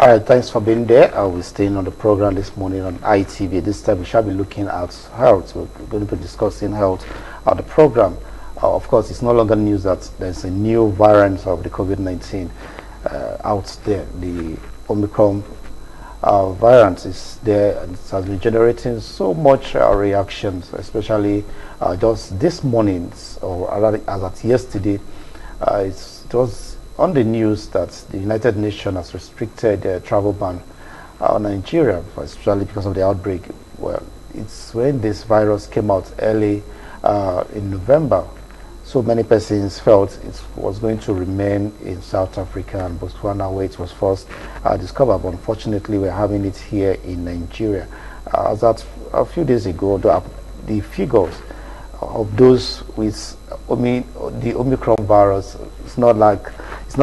All right, thanks for being there. We're staying on the program this morning on ITV. This time we shall be looking at health. We're going to be discussing health on the program. Of course, it's no longer news that there's a new variant of the COVID-19 out there. The Omicron variant is there, and it has been generating so much reactions, especially just this morning, or rather as at yesterday. It was on the news that the United Nations has restricted a travel ban on Nigeria, especially because of the outbreak. Well, it's when this virus came out early in November. So many persons felt it was going to remain in South Africa and Botswana, where it was first discovered. But unfortunately, we're having it here in Nigeria. As that a few days ago, the figures of those with the Omicron virus, it's not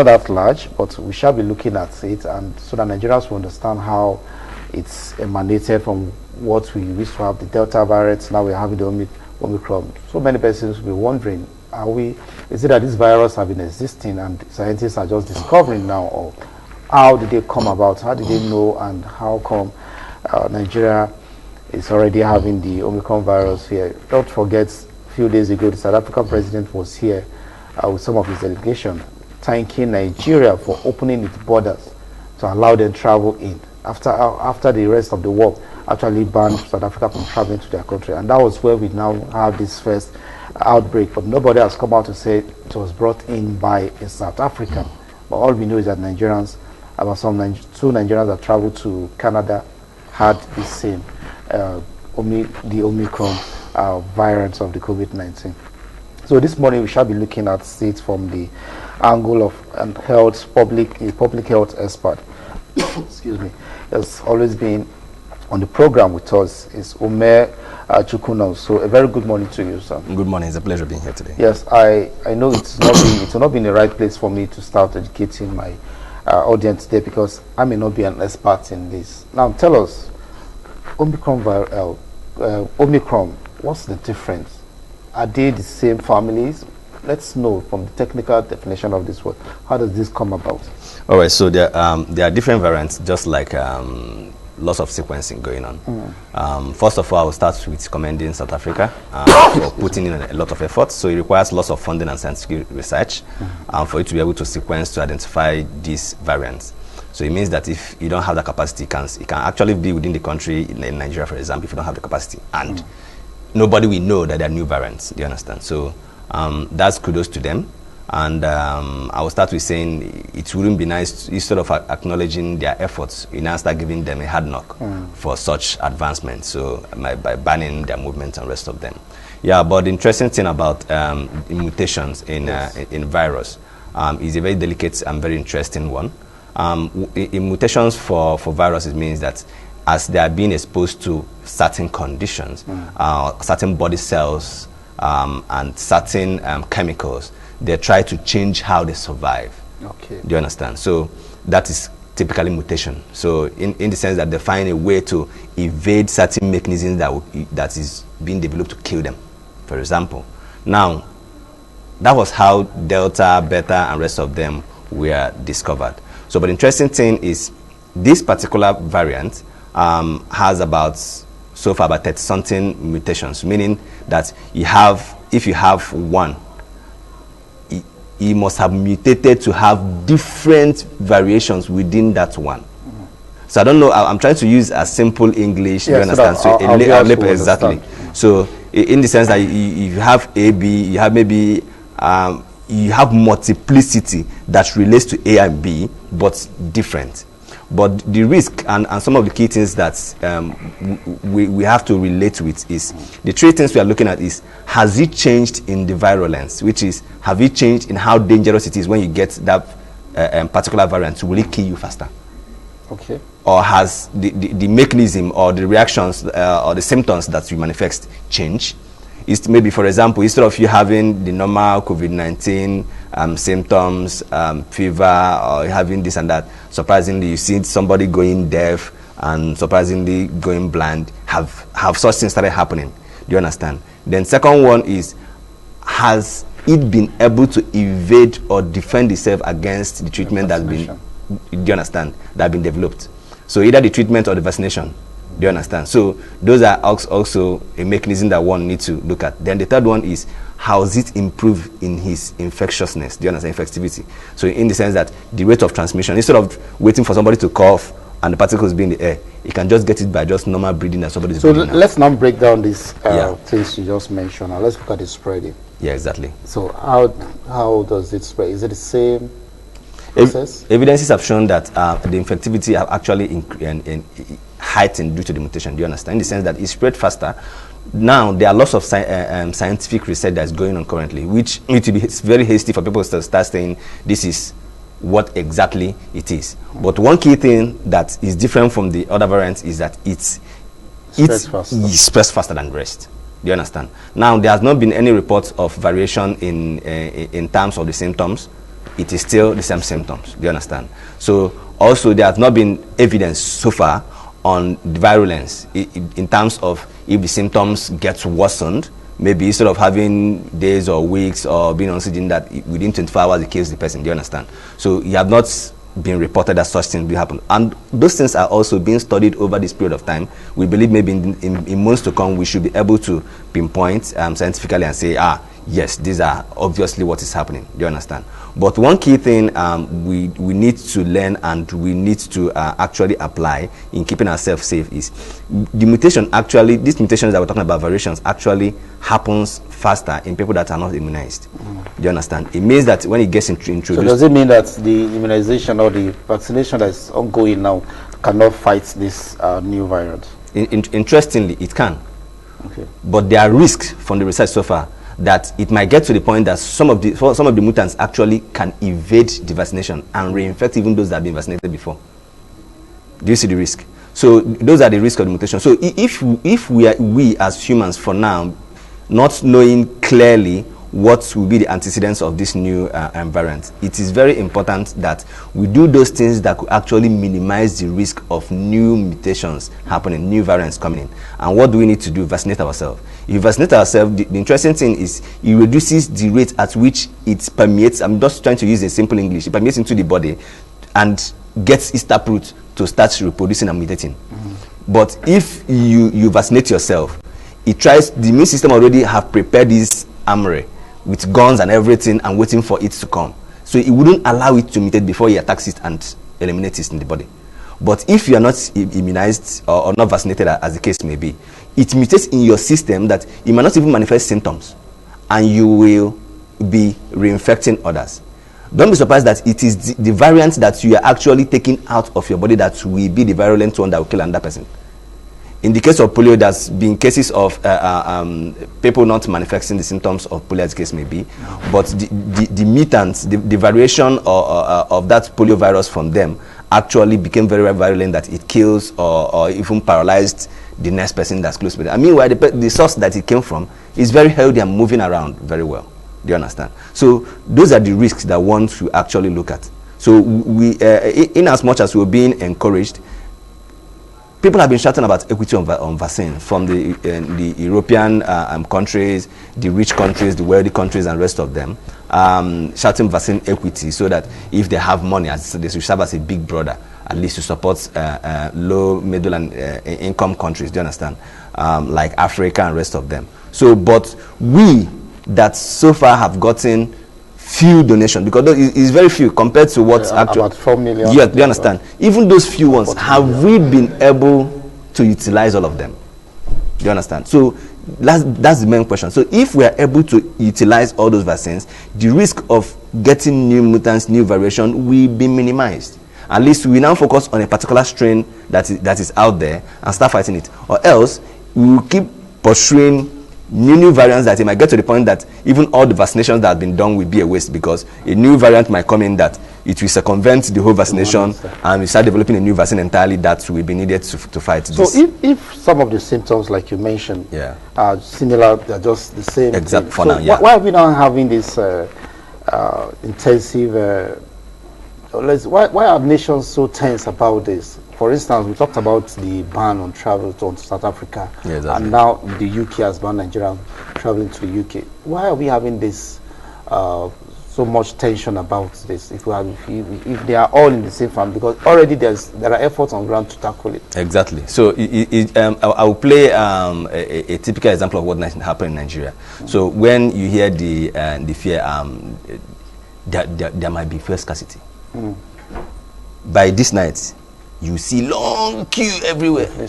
that large, but we shall be looking at it, and so that Nigerians will understand how it's emanated from what we used to have, the Delta variant. Now we're having the Omicron. So many persons will be wondering, is it that this virus have been existing and scientists are just discovering now, or how did they come about? How did they know, and how come Nigeria is already having the Omicron virus here? Don't forget, a few days ago, the South African president was here with some of his delegation, thanking Nigeria for opening its borders to allow them travel in after the rest of the world actually banned South Africa from traveling to their country. And that was where we now have this first outbreak, but nobody has come out to say it was brought in by a South African. But all we know is that Nigerians, about two Nigerians that traveled to Canada, had the same the Omicron variant of the COVID-19. So this morning we shall be looking at it from the angle of public health expert. Excuse me. Has always been on the program with us is Omer Chukwuna. So a very good morning to you, sir. Good morning. It's a pleasure being here today. Yes, I know it will not be in the right place for me to start educating my audience today, because I may not be an expert in this. Now tell us, Omicron, what's the difference? Are they the same families? Let's know from the technical definition of this word, how does this come about? All right, so there are different variants, just like lots of sequencing going on. First of all, I will start with commending South Africa for putting in a lot of effort. So it requires lots of funding and scientific research for you to be able to sequence to identify these variants. So it means that if you don't have the capacity, it can actually be within the country, in Nigeria, for example, if you don't have the capacity. And nobody will know that there are new variants, do you understand? So that's kudos to them. And I will start with saying it wouldn't be nice, instead of acknowledging their efforts, you now start giving them a hard knock for such advancement, so by banning their movements and rest of them. Yeah, but the interesting thing about mutations in virus is a very delicate and very interesting one. In mutations for viruses means that as they are being exposed to certain conditions, certain body cells and certain chemicals, they try to change how they survive. Okay. Do you understand? So that is typically mutation. So in the sense that they find a way to evade certain mechanisms that is being developed to kill them, for example. Now, that was how Delta, Beta, and rest of them were discovered. So, but the interesting thing is this particular variant has about 30-something mutations, meaning that if you have one, it must have mutated to have different variations within that one. So I don't know, I'm trying to use a simple English, you understand? So exactly. So in the sense that if you have AB, you have maybe you have multiplicity that relates to A and B, but different. But the risk and some of the key things that we have to relate with is, the three things we are looking at is, has it changed in the virulence, which is, have it changed in how dangerous it is when you get that particular variant? Will it kill you faster? Okay. Or has the mechanism or the reactions or the symptoms that you manifest changed? Is maybe, for example, instead of you having the normal COVID-19 symptoms, fever, or having this and that, surprisingly you see somebody going deaf and surprisingly going blind, have such things started happening. Do you understand? Then second one is, has it been able to evade or defend itself against the treatment that's been do you understand, that have been developed. So either the treatment or the vaccination. Do you understand? So those are also a mechanism that one needs to look at. Then the third one is, how does it improve in his infectiousness? Do you understand? Infectivity. So in the sense that the rate of transmission, instead of waiting for somebody to cough and the particles be in the air, you can just get it by just normal breathing that somebody is breathing. So let's now break down these things you just mentioned, and let's look at the spreading. Yeah, exactly. So how does it spread? Is it the same process? Evidences have shown that the infectivity have actually heightened due to the mutation. Do you understand? In the sense that it spread faster. Now there are lots of scientific research that's going on currently, which need to be very hasty for people to start saying this is what exactly it is. But one key thing that is different from the other variants is that it spreads faster than the rest. Do you understand? Now there has not been any reports of variation in terms of the symptoms. It is still the same symptoms. Do you understand? So also there has not been evidence so far on the virulence in terms of if the symptoms get worsened, maybe instead of having days or weeks or being on oxygen, that within 24 hours it kills the person. Do you understand? So you have not been reported that such things will happen, and those things are also being studied over this period of time. We believe maybe in months to come we should be able to pinpoint scientifically and say, yes, these are obviously what is happening. Do you understand? But one key thing we need to learn and we need to actually apply in keeping ourselves safe is the mutation. Actually, these mutations that we're talking about, variations, actually happens faster in people that are not immunized. Do you understand? It means that when it gets introduced... So does it mean that the immunization or the vaccination that is ongoing now cannot fight this new variant? Interestingly, it can. Okay. But there are risks from the research so far that it might get to the point that some of the mutants actually can evade the vaccination and reinfect even those that have been vaccinated before. Do you see the risk? So those are the risks of the mutation. So if we as humans for now, not knowing clearly what will be the antecedents of this new variant, it is very important that we do those things that could actually minimize the risk of new mutations happening, new variants coming in. And what do we need to do? Vaccinate ourselves. If you vaccinate ourselves, the interesting thing is it reduces the rate at which it permeates. I'm just trying to use a simple English. It permeates into the body and gets its taproot to start reproducing and mutating. But if you vaccinate yourself, it tries, the immune system already have prepared this armory with guns and everything and waiting for it to come. So it wouldn't allow it to mutate before it attacks it and eliminates it in the body. But if you are not immunized or not vaccinated, as the case may be, it mutates in your system that it might not even manifest symptoms and you will be reinfecting others. Don't be surprised that it is the variant that you are actually taking out of your body that will be the virulent one that will kill another person. In the case of polio, there's been cases of people not manifesting the symptoms of polio, as the case may be, but the mutants, the variation of that polio virus from them actually became very, very virulent that it kills or even paralyzed the next person that's close with it. And meanwhile, the source that it came from is very healthy and moving around very well. Do you understand? So those are the risks that one should actually look at. So we, in as much as we're being encouraged, people have been shouting about equity on vaccine from the European countries, the rich countries, the wealthy countries, and rest of them, shouting vaccine equity so that if they have money, they should serve as a big brother, at least to support low, middle, and income countries. Do you understand? Like Africa and rest of them. So, but we that so far have gotten few donations, because it's very few compared to what's actually about 4 million. Yeah, do you understand? Even those few ones, have we been able to utilize all of them? Do you understand? So that's the main question. So if we are able to utilize all those vaccines, the risk of getting new mutants, new variation will be minimized. At least we now focus on a particular strain that is out there and start fighting it, or else we will keep pursuing new variants that it might get to the point that even all the vaccinations that have been done will be a waste, because a new variant might come in that it will circumvent the whole vaccination and we start developing a new vaccine entirely that will be needed to fight this. So if some of the symptoms like you mentioned are similar, they're just the same. Exactly. For so now, yeah. Why are we now having this intensive why are nations so tense about this? For instance, we talked about the ban on travel to South Africa, and now the UK has banned Nigerians traveling to the UK. Why are we having this so so much tension about this if they are all in the same family, because already there are efforts on ground to tackle it. Exactly. So I will play a typical example of what happened in Nigeria. So when you hear the fear, there might be fuel scarcity. By this night, you see long queue everywhere. Do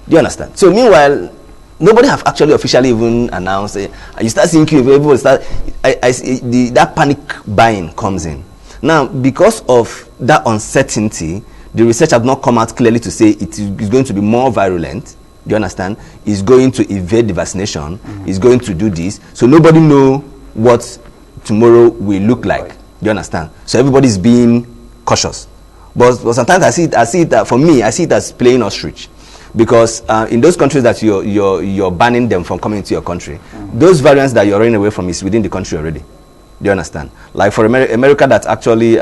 you understand? So meanwhile, nobody have actually officially even announced it. You start seeing queue, everybody start. That panic buying comes in. Now, because of that uncertainty, the research have not come out clearly to say it is going to be more virulent. Do you understand? It's going to evade the vaccination. It's going to do this. So nobody know what tomorrow will look like. Do you understand? So everybody's being cautious. But sometimes I see it that for me, I see it as playing ostrich. Because in those countries that you're banning them from coming into your country, those variants that you're running away from is within the country already. Do you understand? Like for America, that actually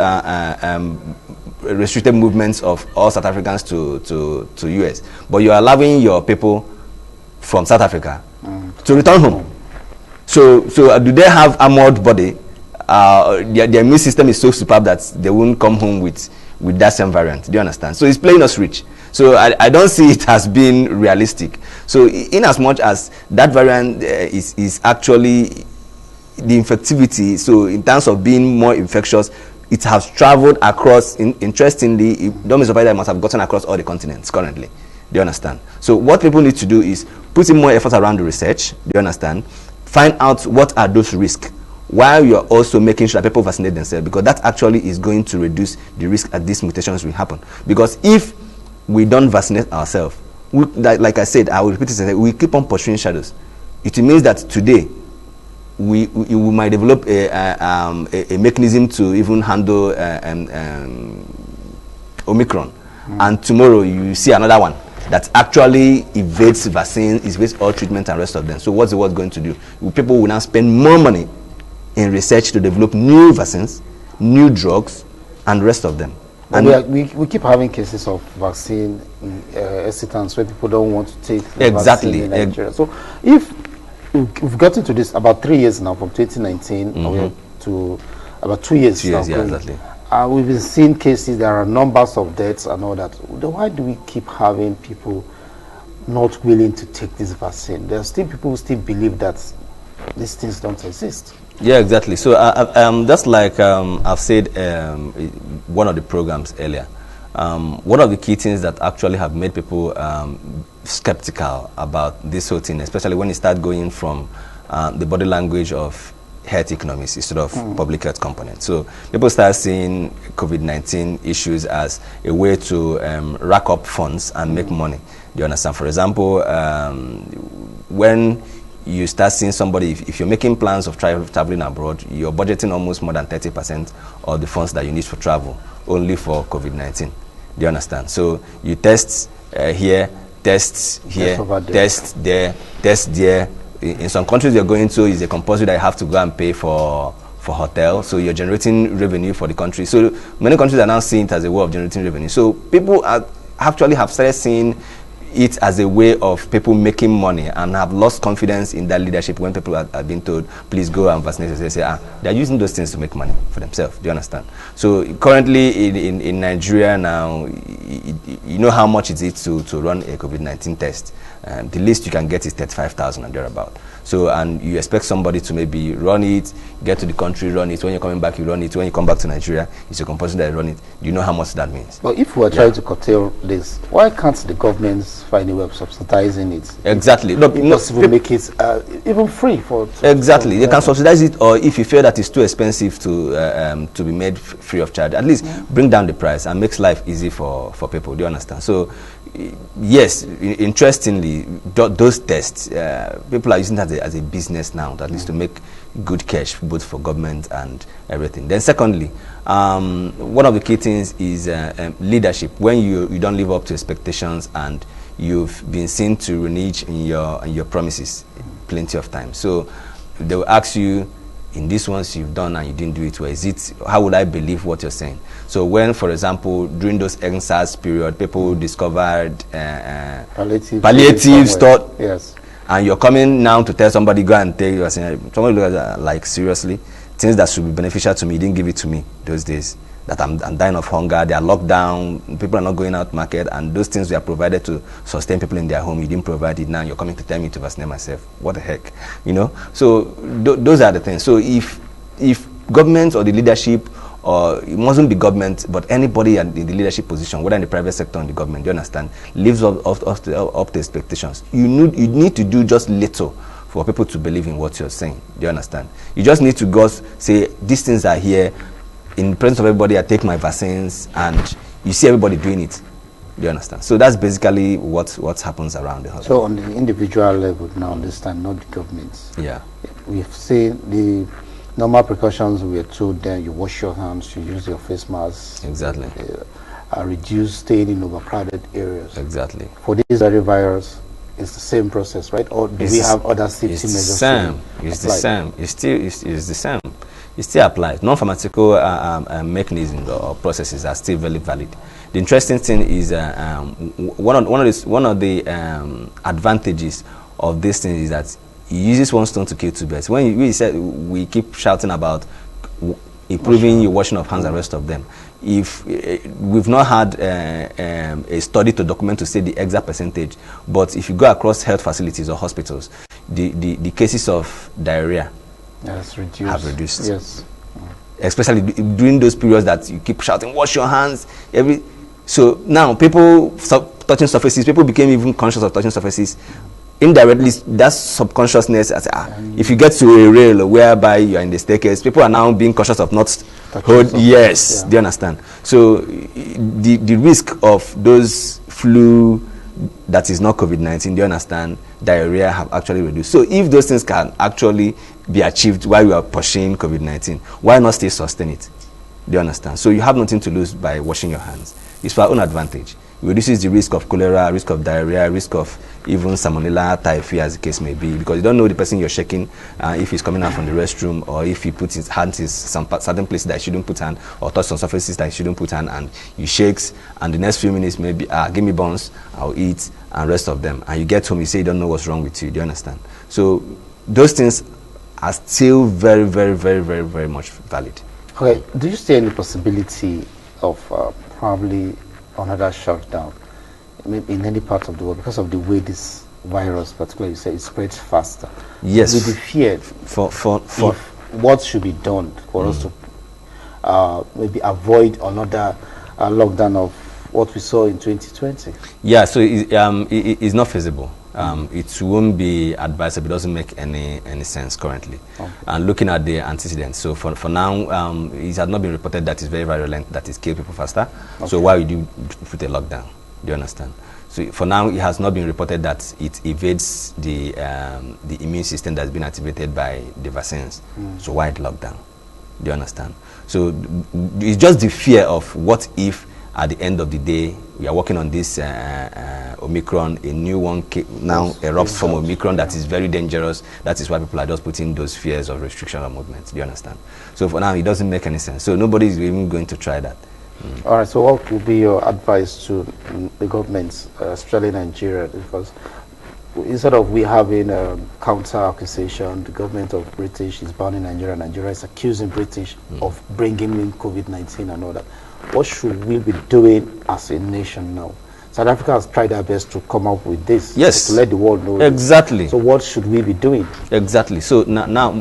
restricted movements of all South Africans to US, but you're allowing your people from South Africa to return home. So do they have armored body? Their immune system is so superb that they won't come home with that same variant. Do you understand? So it's playing us rich. So I don't see it as being realistic. So in as much as that variant is actually the infectivity, so in terms of being more infectious, it has traveled across, interestingly, don't be surprised that it must have gotten across all the continents currently. Do you understand? So what people need to do is put in more effort around the research. Do you understand? Find out what are those risks, while you're also making sure that people vaccinate themselves, because that actually is going to reduce the risk that these mutations will happen. Because if we don't vaccinate ourselves, like I said, I will repeat it, we keep on pursuing shadows. It means that today we might develop a mechanism to even handle Omicron, and tomorrow you see another one that actually evades vaccine, evades all treatment and rest of them. So what's the world going to do? People will now spend more money in research to develop new vaccines, new drugs, and rest of them. And we keep having cases of vaccine hesitance where people don't want to take the exactly vaccine in Nigeria. So if we've gotten to this about 3 years now, from 2019 to about 2 years now. Yeah, exactly. We've been seeing cases, there are numbers of deaths and all that. Why do we keep having people not willing to take this vaccine? There are still people who still believe that these things don't exist. Yeah, exactly. So just like I've said one of the programs earlier, one of the key things that actually have made people skeptical about this whole thing, especially when you start going from the body language of health economics instead of public health component. So people start seeing COVID-19 issues as a way to rack up funds and make money. Do you understand? For example, when you start seeing somebody, if you're making plans of traveling abroad, you're budgeting almost more than 30% of the funds that you need for travel only for COVID-19. Do you understand? So you test here, test here, test there, test there. In some countries you're going to, is a compulsory that you have to go and pay for hotel. So you're generating revenue for the country. So many countries are now seeing it as a way of generating revenue. So people actually have started seeing it as a way of people making money, and have lost confidence in that leadership when people are being told, please go and vaccinate. They say, they're using those things to make money for themselves. Do you understand? So currently in Nigeria now, you know how much it is to run a COVID-19 test. The least you can get is 35,000 and thereabout. So, and you expect somebody to maybe run it, get to the country, run it. When you're coming back, you run it. When you come back to Nigeria, it's a compulsion that you run it. Do you know how much that means? But if we're trying to curtail this, why can't the governments find a way of subsidizing it? Exactly. Make it even free for... Exactly. They can subsidize it, or if you feel that it's too expensive to be made free of charge, at least bring down the price and makes life easy for people. Do you understand? So, yes, interestingly, those tests, people are using that as a business now, at least to make good cash both for government and everything. Then secondly, one of the key things is leadership. When you don't live up to expectations and you've been seen to renege in your promises plenty of times. So they will ask you, in these ones you've done and you didn't do it well, how would I believe what you're saying? So when, for example, during those NSAS period, people discovered palliatives thought, yes, and you're coming now to tell somebody, go and take, you're saying, somebody look at that, like, seriously? things that should be beneficial to me, you didn't give it to me those days. That I'm dying of hunger, they are locked down, people are not going out market, and those things were provided to sustain people in their home. You didn't provide it, now you're coming to tell me to vaccinate myself. What the heck, you know? So those are the things. So if government or the leadership, or it mustn't be government, but anybody in the leadership position, whether in the private sector or in the government, do you understand, lives up to expectations. You need to do just little for people to believe in what you're saying. Do you understand? You just need to go say, these things are here, in presence of everybody, I take my vaccines, and you see everybody doing it. Do you understand? So that's basically what happens around the hospital. So on the individual level now, this time, not the governments. Yeah. We've seen the normal precautions we are told, then you wash your hands, you use your face mask. Exactly. Reduce staying in overcrowded areas. Exactly. For this very virus, it's the same process, right? Or do we have other safety measures? It's the same. It's the same. It's the same. It still applies. Non-pharmaceutical mechanisms or processes are still very valid. The interesting thing is one of the advantages of this thing is that it uses one stone to kill two birds. When we said we keep shouting about improving your washing of hands and the rest of them, if we've not had a study to document to say the exact percentage, but if you go across health facilities or hospitals, the cases of diarrhea have reduced. Yes. Especially during those periods that you keep shouting, wash your hands. So now people stop touching surfaces. People became even conscious of touching surfaces. Indirectly, that subconsciousness, if you get to a rail whereby you are in the staircase, people are now being cautious of not hold. Yes, do you understand? So the risk of those flu that is not COVID-19, do you understand, diarrhea have actually reduced. So if those things can actually be achieved while you are pushing COVID-19, why not still sustain it? Do you understand? So you have nothing to lose by washing your hands. It's for our own advantage. It reduces the risk of cholera, risk of diarrhea, risk of even salmonella, typhoid, as the case may be, because you don't know the person you're shaking, if he's coming out from the restroom, or if he puts his hands in some certain places that he shouldn't put hand, or touch some surfaces that he shouldn't put hand, and he shakes, and the next few minutes maybe, give me buns, I'll eat, and rest of them. And you get home, you say you don't know what's wrong with you. Do you understand? So those things are still very, very, very, very, very much valid. Okay. Do you see any possibility of probably another shutdown maybe in any part of the world because of the way this virus, particularly you say, it spreads faster? Yes. With the fear for what should be done for us to maybe avoid another lockdown of what we saw in 2020? Yeah, so it's not feasible. It won't be advisable. It doesn't make any sense currently. Okay. And looking at the antecedents, so for now, it has not been reported that it's very virulent, that it kills people faster. Okay. So why would you put a lockdown? Do you understand? So for now, it has not been reported that it evades the immune system that's been activated by the vaccines. So why the lockdown? Do you understand? So it's just the fear of what if at the end of the day, we are working on this Omicron, a new one now erupts from Omicron that is very dangerous. That is why people are just putting those fears of restriction of movement. Do you understand? So for now, it doesn't make any sense. So nobody is even going to try that. All right, so what would be your advice to the governments, especially Nigeria? Because instead of we having a counter accusation, the government of British is banning Nigeria. Nigeria is accusing British of bringing in COVID-19 and all that. What should we be doing as a nation now? South Africa has tried their best to come up with this. Yes. To let the world know. Exactly. This. So what should we be doing? Exactly. So now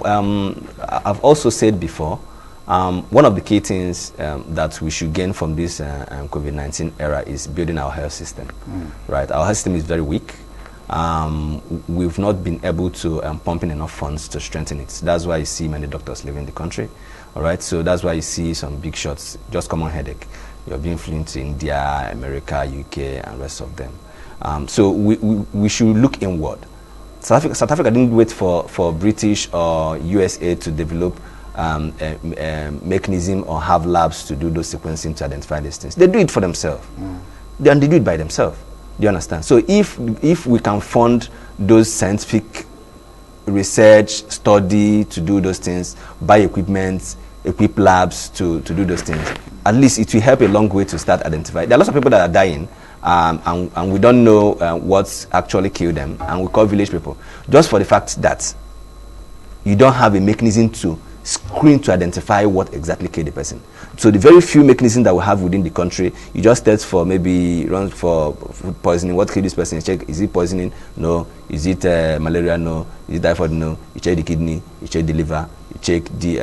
I've also said before, one of the key things that we should gain from this COVID-19 era is building our health system. Right? Our health system is very weak. We've not been able to pump in enough funds to strengthen it. That's why you see many doctors leaving the country. All right, so that's why you see some big shots, just common headache. You're being flown to India, America, UK, and rest of them. So we should look inward. South Africa didn't wait for British or USA to develop a mechanism or have labs to do those sequencing to identify these things. They do it for themselves. And they do it by themselves. Do you understand? So if we can fund those scientific research, study to do those things, buy equipment, equip labs to do those things, at least it will help a long way to start identifying. There are lots of people that are dying, and we don't know what's actually killed them, and we call village people. Just for the fact that you don't have a mechanism to screen to identify what exactly killed the person. So the very few mechanisms that we have within the country, you just test for maybe run for food poisoning. What killed this person? You check, is it poisoning? No. Is it malaria? No. Is it typhoid? No. You check the kidney. You check the liver. You check the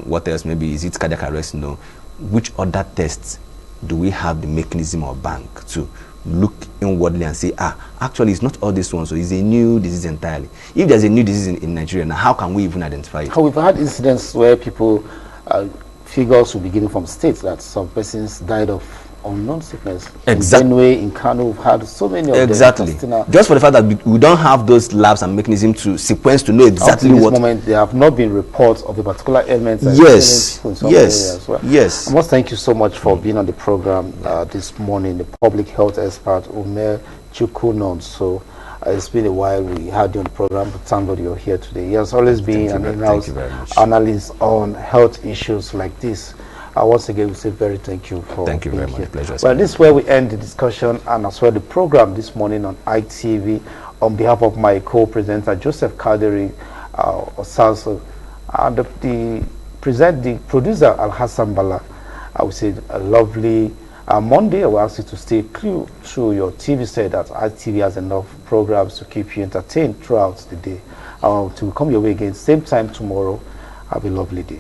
what else? Maybe is it cardiac arrest? No. Which other tests do we have the mechanism or bank to look inwardly and say, actually it's not all this one, so it's a new disease entirely. If there's a new disease in Nigeria now, how can we even identify it? We've had incidents where people, figures will be given from states that some persons died of unknown sickness. Exactly. In Benue, in Kano, we've had so many of exactly. them. Just for the fact that we don't have those labs and mechanisms to sequence to know exactly what. At this moment, there have not been reports of a particular ailment. Yes. Yes. Well. Yes. I must thank you so much for being on the program this morning. The public health expert, Omer Chukunon. So it's been a while we had you on the program, but thank God you're here today. He has always been an in-house analyst on health issues like this. Once again, we say very thank you for thank you being very here. much. Pleasure. Well, this is where we end the discussion and as well the program this morning on ITV. On behalf of my co-presenter Joseph Kaderi Osanso and the producer Al Hassan Bala, I would say a lovely Monday. I will ask you to stay through your TV set that ITV has enough programs to keep you entertained throughout the day. To come your way again same time tomorrow. Have a lovely day.